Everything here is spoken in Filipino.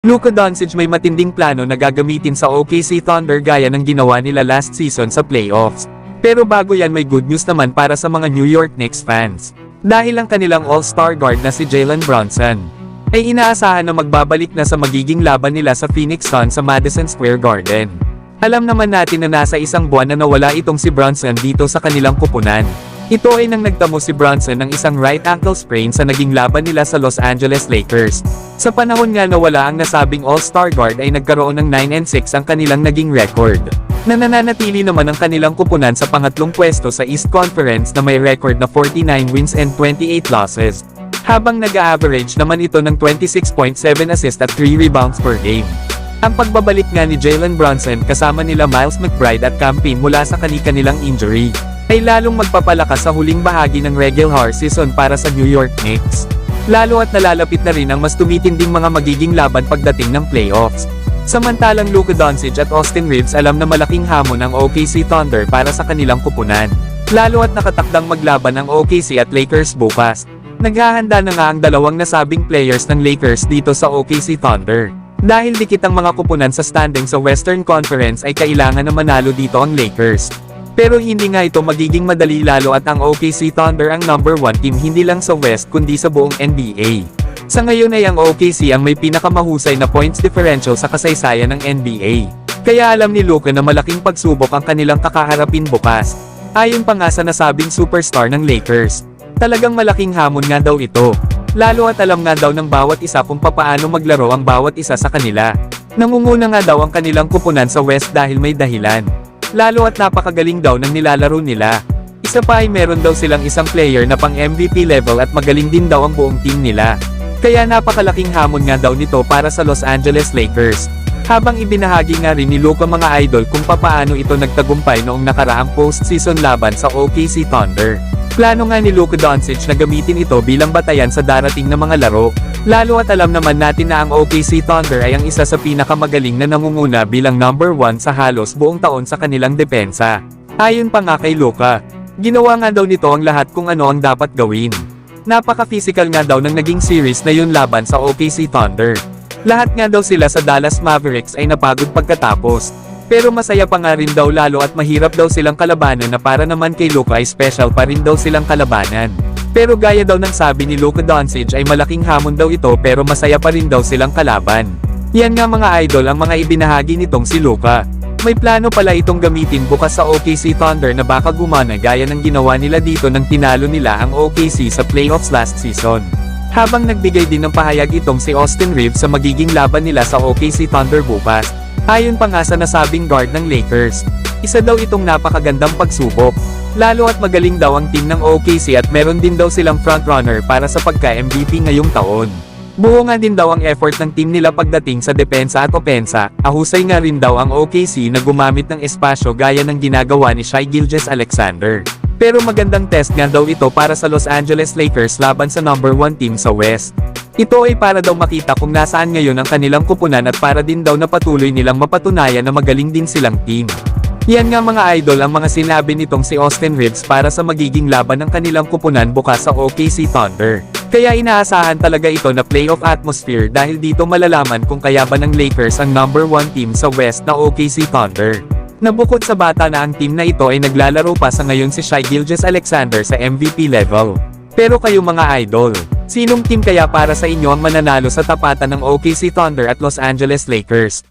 Luka Doncic may matinding plano na gagamitin sa OKC Thunder gaya ng ginawa nila last season sa playoffs. Pero bago yan may good news naman para sa mga New York Knicks fans. Dahil ang kanilang all-star guard na si Jalen Brunson ay inaasahan na magbabalik na sa magiging laban nila sa Phoenix Suns sa Madison Square Garden. Alam naman natin na nasa isang buwan na nawala itong si Brunson dito sa kanilang kupunan. Ito ay nang nagtamo si Brunson ng isang right ankle sprain sa naging laban nila sa Los Angeles Lakers. Sa panahon nga na wala ang nasabing all-star guard ay nagkaroon ng 9-6 ang kanilang naging record. Nananatili naman ang kanilang kupunan sa pangatlong pwesto sa East Conference na may record na 49 wins and 28 losses. Habang nag-a-average naman ito ng 26.7 assists at 3 rebounds per game. Ang pagbabalik nga ni Jalen Brunson kasama nila Miles McBride at Cam Payne mula sa kanilang injury, ay lalong magpapalakas sa huling bahagi ng regular season para sa New York Knicks. Lalo at nalalapit na rin ang mas tumitinding mga magiging laban pagdating ng playoffs. Samantalang Luka Doncic at Austin Reeves alam na malaking hamon ang OKC Thunder para sa kanilang kupunan. Lalo at nakatakdang maglaban ang OKC at Lakers bukas. Naghahanda na nga ang dalawang nasabing players ng Lakers dito sa OKC Thunder. Dahil dikit ang mga kupunan sa standing sa Western Conference ay kailangan na manalo dito ang Lakers. Pero hindi nga ito magiging madali lalo at ang OKC Thunder ang number 1 team hindi lang sa West kundi sa buong NBA. Sa ngayon ay ang OKC ang may pinakamahusay na points differential sa kasaysayan ng NBA. Kaya alam ni Luka na malaking pagsubok ang kanilang kakaharapin bukas. Ayon pa nga sa nasabing superstar ng Lakers. Talagang malaking hamon nga daw ito. Lalo at alam nga daw ng bawat isa kung papaano maglaro ang bawat isa sa kanila. Nangunguna nga daw ang kanilang kupunan sa West dahil may dahilan. Lalo at napakagaling daw ng nilalaro nila. Isa pa ay meron daw silang isang player na pang MVP level at magaling din daw ang buong team nila. Kaya napakalaking hamon nga daw nito para sa Los Angeles Lakers. Habang ibinahagi nga rin ni Luka mga idol kung papaano ito nagtagumpay noong nakaraang postseason laban sa OKC Thunder. Plano nga ni Luka Doncic na gamitin ito bilang batayan sa darating na mga laro. Lalo at alam naman natin na ang OKC Thunder ay ang isa sa pinakamagaling na nangunguna bilang number 1 sa halos buong taon sa kanilang depensa. Ayon pa nga kay Luka, ginawa nga daw nito ang lahat kung ano ang dapat gawin. Napaka-physical nga daw ng naging series na yun laban sa OKC Thunder. Lahat nga daw sila sa Dallas Mavericks ay napagod pagkatapos. Pero masaya pa nga rin daw lalo at mahirap daw silang kalabanan na para naman kay Luka ay special pa rin daw silang kalabanan. Pero gaya daw ng sabi ni Luka Doncic ay malaking hamon daw ito pero masaya pa rin daw silang kalaban. Yan nga mga idol ang mga ibinahagi nitong si Luka. May plano pala itong gamitin bukas sa OKC Thunder na baka gumana gaya ng ginawa nila dito nang tinalo nila ang OKC sa playoffs last season. Habang nagbigay din ng pahayag itong si Austin Reeves sa magiging laban nila sa OKC Thunder bukas. Ayon pa nga sa nasabing guard ng Lakers, isa daw itong napakagandang pagsubok. Lalo at magaling daw ang team ng OKC at meron din daw silang frontrunner para sa pagka-MVP ngayong taon. Buo nga din daw ang effort ng team nila pagdating sa depensa at opensa. Ahusay nga rin daw ang OKC na gumamit ng espasyo gaya ng ginagawa ni Shai Gilgeous-Alexander. Pero magandang test nga daw ito para sa Los Angeles Lakers laban sa number 1 team sa West. Ito ay para daw makita kung nasaan ngayon ang kanilang kupunan at para din daw na patuloy nilang mapatunayan na magaling din silang team. Yan nga mga idol ang mga sinabi nitong si Austin Reeves para sa magiging laban ng kanilang kupunan bukas sa OKC Thunder. Kaya inaasahan talaga ito na playoff atmosphere dahil dito malalaman kung kaya ba ng Lakers ang number 1 team sa West na OKC Thunder. Nabukod sa bata na ang team na ito ay naglalaro pa sa ngayon si Shai Gilgeous-Alexander sa MVP level. Pero kayo mga idol, sinong team kaya para sa inyo ang mananalo sa tapatan ng OKC Thunder at Los Angeles Lakers?